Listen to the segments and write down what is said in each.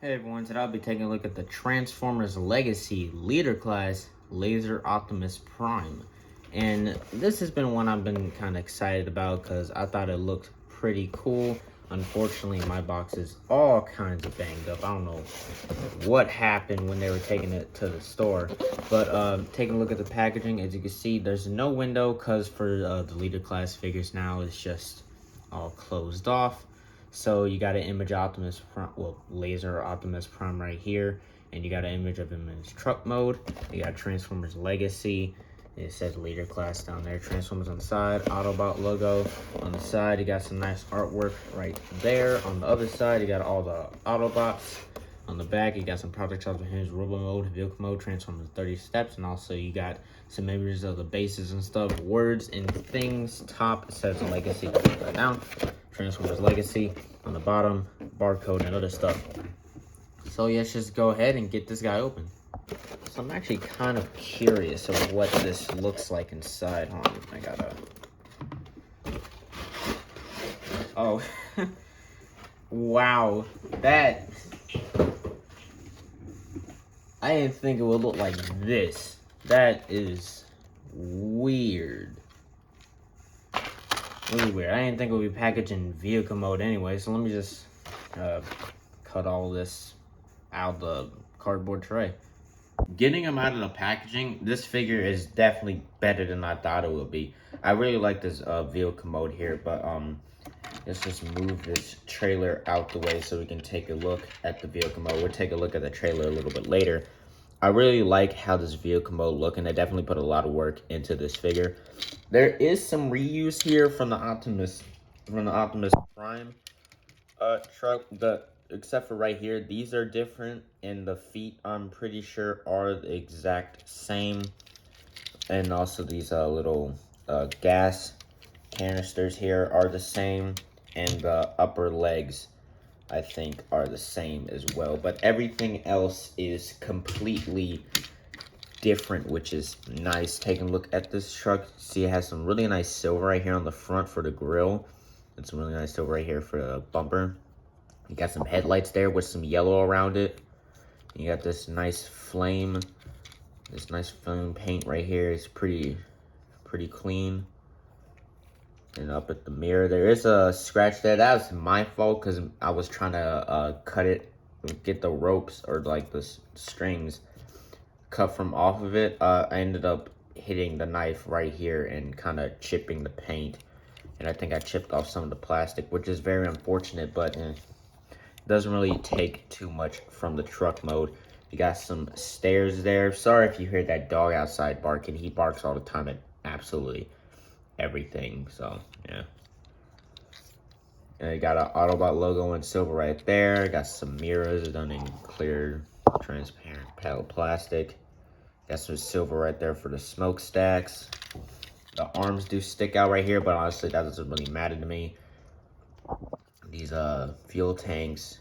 Hey everyone, today I'll be taking a look at the Transformers Legacy Leader Class Laser Optimus Prime. And this has been one I've been kind of excited about because I thought it looked pretty cool. Unfortunately, my box is all kinds of banged up. I don't know what happened when they were taking it to the store. But taking a look at the packaging, as you can see, there's no window because for the Leader Class figures now, it's just all closed off. So you got an image Optimus Prime, well, Laser Optimus Prime right here, and you got an image of him in his truck mode. You got Transformers Legacy. It says Leader Class down there. Transformers on the side, Autobot logo on the side. You got some nice artwork right there. On the other side, you got all the Autobots. On the back, you got some project shots with his Robo Mode, Vehicle Mode, Transformers 30 Steps, and also you got some images of the bases and stuff, words and things. Top, it says Legacy, right down. Transformers Legacy. On the bottom, barcode and other stuff. So let's just go ahead and get this guy open. So I'm actually kind of curious of what this looks like inside. Hold on, I gotta... Oh. Wow. That... I didn't think it would look like this. That is weird. Really weird. I didn't think it would be packaged in vehicle mode anyway, so let me just cut all this out of the cardboard tray. Getting them out of the packaging, this figure is definitely better than I thought it would be. I really like this vehicle mode here, but let's just move this trailer out the way so we can take a look at the vehicle mode. We'll take a look at the trailer a little bit later. I really like how this vehicle mode look, and I definitely put a lot of work into this figure. There is some reuse here from the Optimus Prime truck. Except for right here, these are different, and the feet I'm pretty sure are the exact same. And also these little gas canisters here are the same, and the upper legs I think are the same as well, but everything else is completely different, which is nice. Taking a look at this truck, see it has some really nice silver right here on the front for the grille, and some really nice silver right here for the bumper. You got some headlights there with some yellow around it. You got this nice flame paint right here. It's pretty clean. And up at the mirror, there is a scratch there. That was my fault because I was trying to cut it, get the ropes or like the strings cut from off of it. I ended up hitting the knife right here and kind of chipping the paint. And I think I chipped off some of the plastic, which is very unfortunate, but it doesn't really take too much from the truck mode. You got some stairs there. Sorry if you hear that dog outside barking. He barks all the time at absolutely everything, so yeah. And you got an Autobot logo in silver right there. Got some mirrors done in clear, transparent plastic. Got some silver right there for the smokestacks. The arms do stick out right here, but honestly, that doesn't really matter to me. These fuel tanks.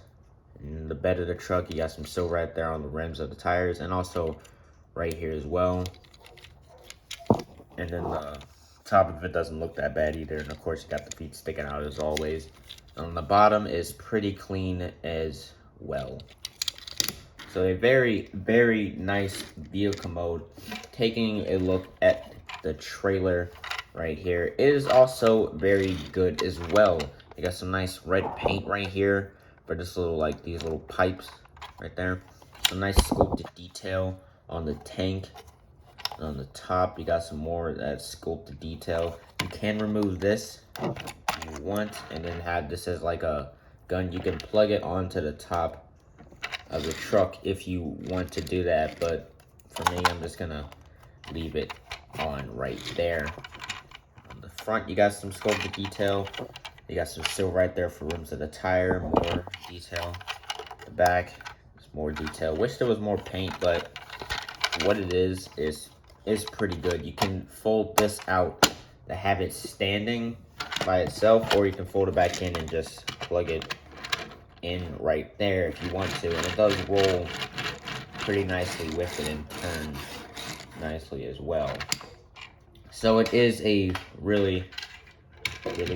In the bed of the truck, you got some silver right there on the rims of the tires, and also right here as well. And then the top of it doesn't look that bad either, and of course you got the feet sticking out as always. On the bottom is pretty clean as well. So a very, very nice vehicle mode. Taking a look at the trailer right here, it is also very good as well. You got some nice red paint right here for this little, like these little pipes right there. Some nice sculpted detail on the tank. On the top, you got some more of that sculpted detail. You can remove this if you want, and then have this as like a gun. You can plug it onto the top of the truck if you want to do that, but for me, I'm just gonna leave it on right there. On the front, you got some sculpted detail. You got some silver right there for rims of the tire, more detail. The back, there's more detail. Wish there was more paint, but what it is pretty good. You can fold this out to have it standing by itself, or you can fold it back in and just plug it in right there if you want to, and it does roll pretty nicely with it and turn nicely as well. So it is a really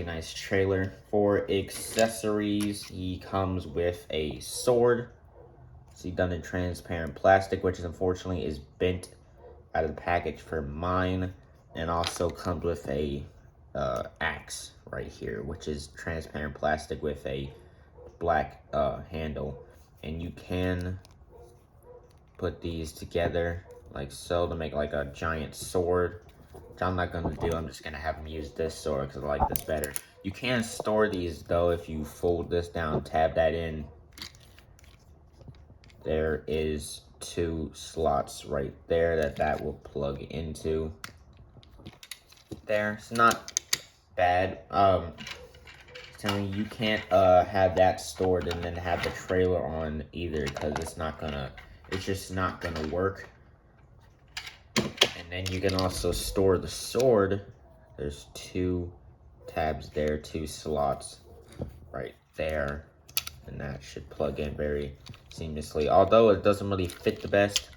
nice trailer. For accessories, he comes with a sword See, done in transparent plastic, which is unfortunately is bent out of the package for mine, and also comes with a axe right here, which is transparent plastic with a black handle, and you can put these together like so to make like a giant sword, which I'm not gonna do. I'm just gonna have them use this sword because I like this better. You can store these though if you fold this down, tab that in. There is 2 slots right there that will plug into. There, it's not bad. Telling you can't have that stored and then have the trailer on either, because it's just not gonna work. And then you can also store the sword. There's 2 tabs there, 2 slots right there, and that should plug in very seamlessly, although it doesn't really fit the best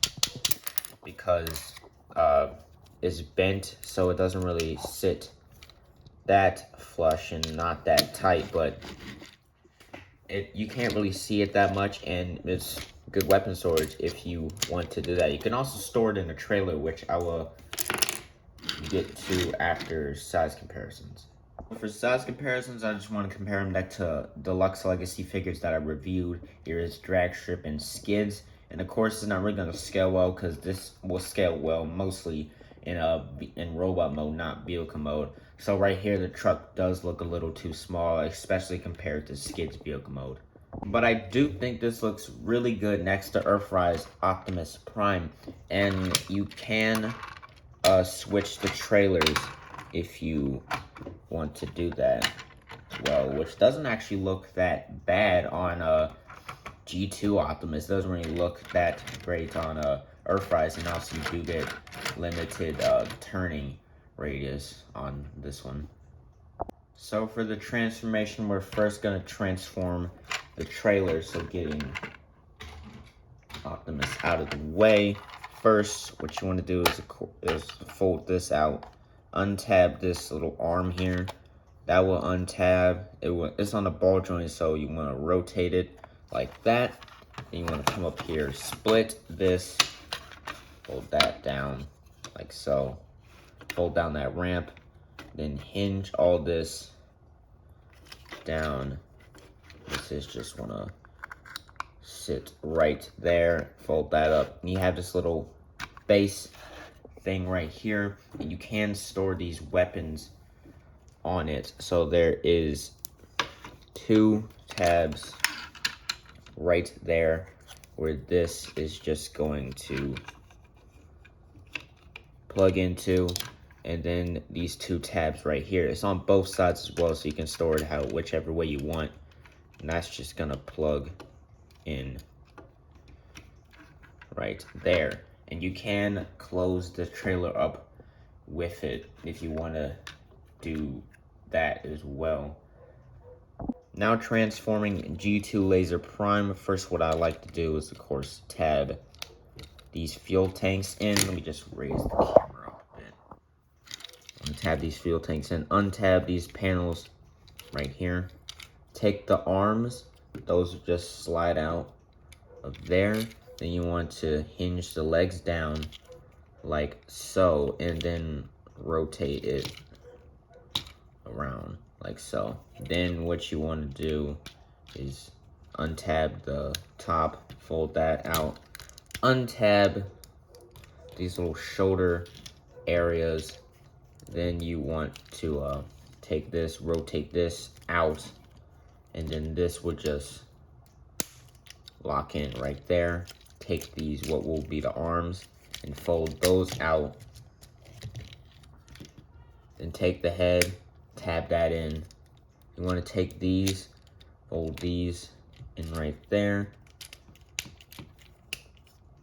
because it's bent, so it doesn't really sit that flush and not that tight, but you can't really see it that much, and it's good weapon storage if you want to do that. You can also store it in a trailer, which I will get to after size comparisons. For size comparisons, I just want to compare them back to Deluxe Legacy figures that I reviewed. Here is Drag Strip and Skids, and of course it's not really going to scale well because this will scale well mostly in robot mode, not vehicle mode. So right here, the truck does look a little too small, especially compared to Skid's vehicle mode. But I do think this looks really good next to Earthrise Optimus Prime, and you can switch the trailers if you want to do that as well, which doesn't actually look that bad on G2 Optimus. Doesn't really look that great on Earthrise, and also you do get limited turning radius on this one. So for the transformation, we're first going to transform the trailer, so getting Optimus out of the way. First, what you want to do is fold this out, untab this little arm here. That will untab. It's on a ball joint, so you want to rotate it like that. Then you want to come up here, split this, fold that down like so. Fold down that ramp, then hinge all this down. This is just want to sit right there. Fold that up. And you have this little base thing right here, and you can store these weapons on it. So there is 2 tabs right there where this is just going to plug into, and then these 2 tabs right here. It's on both sides as well, so you can store it whichever way you want, and that's just gonna plug in right there. And you can close the trailer up with it if you want to do that as well. Now transforming G2 Laser Prime. First, what I like to do is, of course, tab these fuel tanks in. Let me just raise the camera up a bit. Untab these fuel tanks in. Untab these panels right here. Take the arms. Those just slide out of there. Then you want to hinge the legs down like so, and then rotate it around like so. Then what you want to do is untab the top, fold that out, untab these little shoulder areas. Then you want to take this, rotate this out, and then this would just lock in right there. Take these, what will be the arms, and fold those out. Then take the head, tab that in. You want to take these, fold these in right there.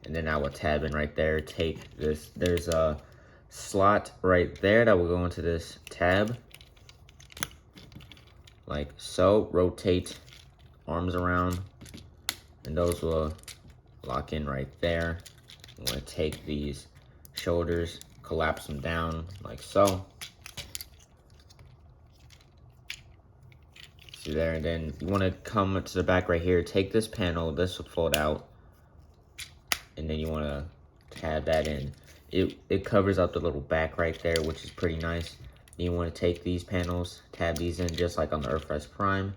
And then I will tab in right there. Take this, there's a slot right there that will go into this tab. Like so, rotate arms around, and those will lock in right there. You want to take these shoulders, collapse them down like so. See there, and then you want to come to the back right here, take this panel, this will fold out and then you want to tab that in. It covers up the little back right there, which is pretty nice. Then you want to take these panels, tab these in just like on the Earthrise Prime,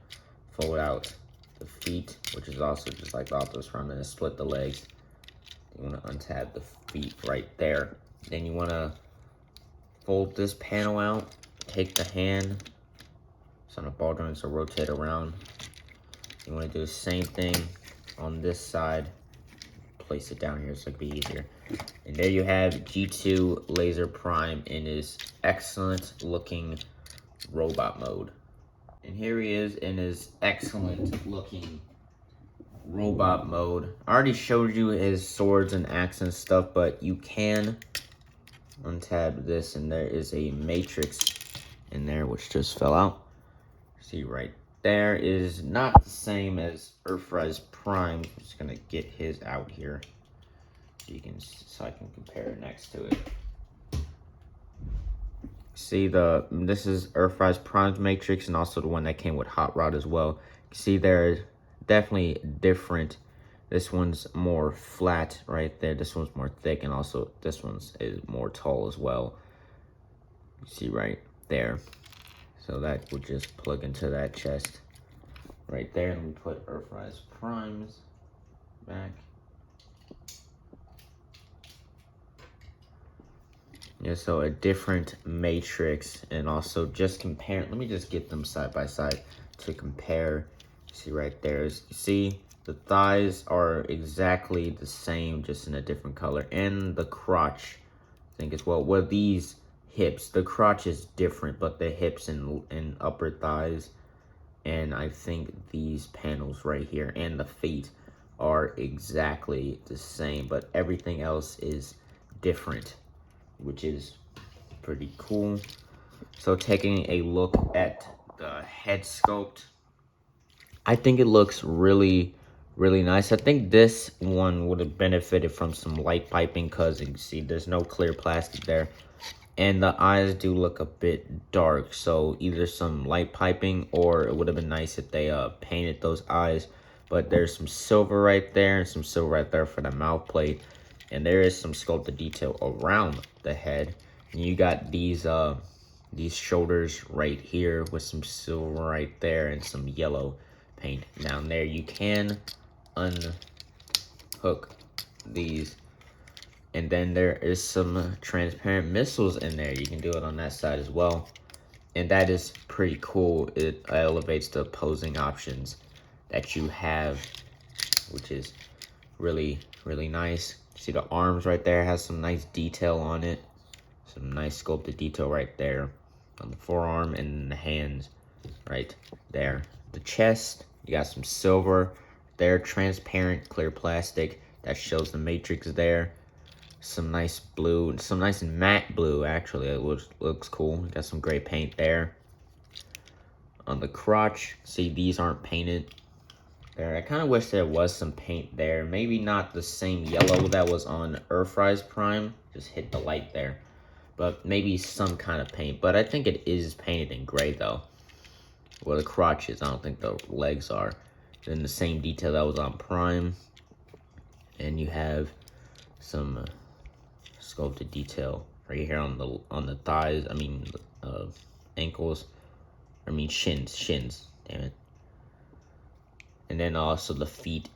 fold out the feet, which is also just like the Optimus Prime, and then split the legs. You want to untab the feet right there. Then you want to fold this panel out, take the hand, it's on the ball joint, so rotate around. You want to do the same thing on this side, place it down here so it can be easier. And there you have G2 Laser Prime in his excellent looking robot mode. And here he is in his excellent looking robot mode. I already showed you his swords and axe and stuff, but you can untab this and there is a matrix in there which just fell out. See right there is not the same as Earthrise Prime. I'm just gonna get his out here so I can compare it next to it. See this is Earthrise Prime's matrix and also the one that came with Hot Rod as well. See they're definitely different. This one's more flat right there. This one's more thick, and also this one's is more tall as well. You see right there. So that would just plug into that chest right there. And we put Earthrise Primes back. Yeah, so a different matrix, and also just compare. Let me just get them side by side to compare. See right there. See, the thighs are exactly the same, just in a different color. And the crotch, I think as well. Well, these hips, the crotch is different, but the hips and upper thighs, and I think these panels right here and the feet are exactly the same, but everything else is different, which is pretty cool. So taking a look at the head sculpt, I think it looks really nice. I think this one would have benefited from some light piping, because you can see there's no clear plastic there. And the eyes do look a bit dark, so either some light piping, or it would have been nice if they painted those eyes. But there's some silver right there and some silver right there for the mouth plate. And there is some sculpted detail around the head. And you got these shoulders right here with some silver right there and some yellow paint down there. You can unhook these, and then there is some transparent missiles in there. You can do it on that side as well, and that is pretty cool. It elevates the posing options that you have, which is really nice. See the arms right there has some nice detail on it, some nice sculpted detail right there on the forearm, and the hands right there. The chest, you got some silver there, transparent clear plastic that shows the matrix there. Some nice blue, some nice matte blue, actually. It looks cool. Got some gray paint there. On the crotch, see these aren't painted there. I kind of wish there was some paint there. Maybe not the same yellow that was on Earthrise Prime. Just hit the light there. But maybe some kind of paint. But I think it is painted in gray though. Well, the crotch is. I don't think the legs are. Then the same detail that was on Prime. And you have some sculpted detail right here on the thighs. I mean, ankles. I mean shins. Damn it. And then also the feet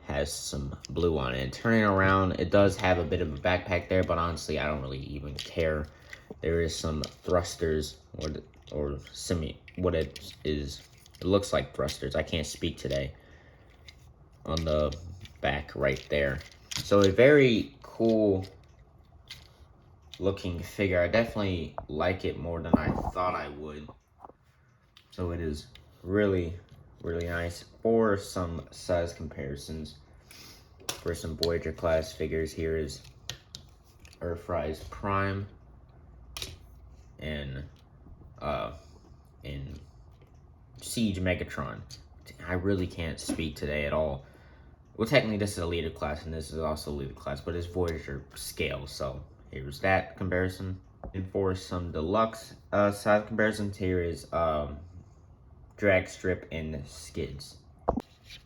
has some blue on it. And turning around, it does have a bit of a backpack there, but honestly, I don't really even care. There is some thrusters, or what it is. It looks like thrusters. I can't speak today. On the back right there. So a very cool looking figure. I definitely like it more than I thought I would. So it is really nice. For some size comparisons, for some Voyager class figures, here is Earthrise Prime and in Siege Megatron. I really can't speak today at all. Well, technically this is a leader class and this is also a leader class, but it's Voyager scale, so here's that comparison. And for some deluxe size comparisons, here is drag strip and skids.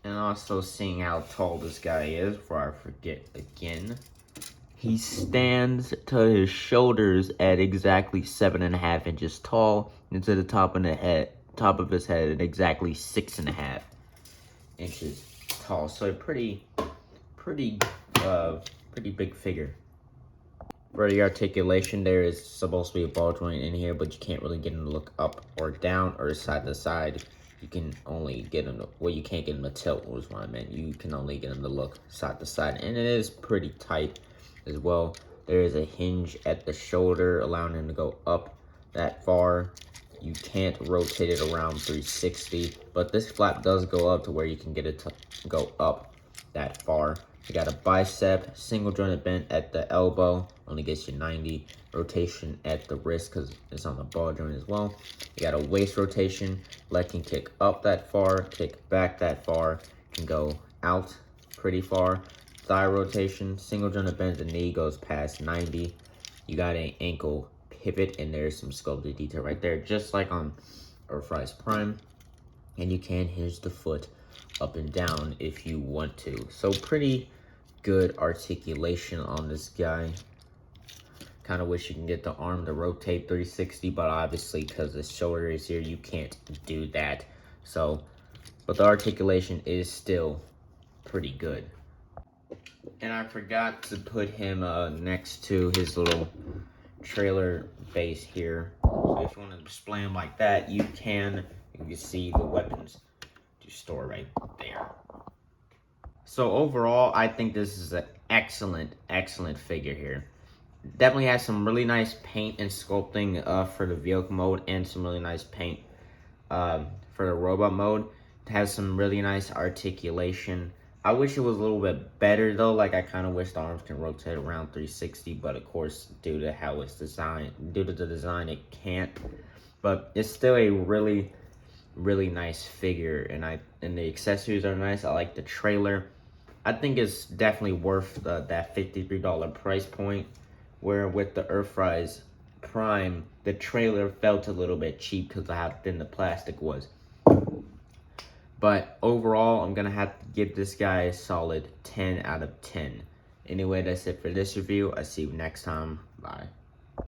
And also seeing how tall this guy is before I forget again. He stands to his shoulders at exactly 7.5 inches tall, and to the top of his head at exactly 6.5 inches tall. So a pretty big figure. For the articulation, there is supposed to be a ball joint in here, but you can't really get him to look up or down or side to side. You can only get him to, well, you can't get him to tilt, was what I meant. You can only get him to look side to side, and it is pretty tight as well. There is a hinge at the shoulder, allowing him to go up that far. You can't rotate it around 360, but this flap does go up to where you can get it to go up that far. You got a bicep, single jointed bend at the elbow, only gets you 90. Rotation at the wrist because it's on the ball joint as well. You got a waist rotation, leg can kick up that far, kick back that far, can go out pretty far. Thigh rotation, single jointed bend, the knee goes past 90. You got an ankle pivot, and there's some sculpted detail right there, just like on Earthrise Prime. And you can hinge the foot up and down if you want to. So pretty good articulation on this guy. Kind of wish you can get the arm to rotate 360, but obviously because the shoulder is here, you can't do that. So, but the articulation is still pretty good. And I forgot to put him next to his little trailer base here. So if you want to display him like that, you can. You can see the weapons to store right there. So overall, I think this is an excellent figure here. Definitely has some really nice paint and sculpting for the vehicle mode, and some really nice paint for the robot mode. It has some really nice articulation. I wish it was a little bit better though. Like, I kind of wish the arms can rotate around 360, but of course, due to how it's designed, due to the design, it can't. But it's still a really nice figure, and the accessories are nice. I like the trailer. I think it's definitely worth that $53 price point. Where with the Earthrise Prime, the trailer felt a little bit cheap because of how thin the plastic was. But overall, I'm going to have to give this guy a solid 10 out of 10. Anyway, that's it for this review. I'll see you next time. Bye.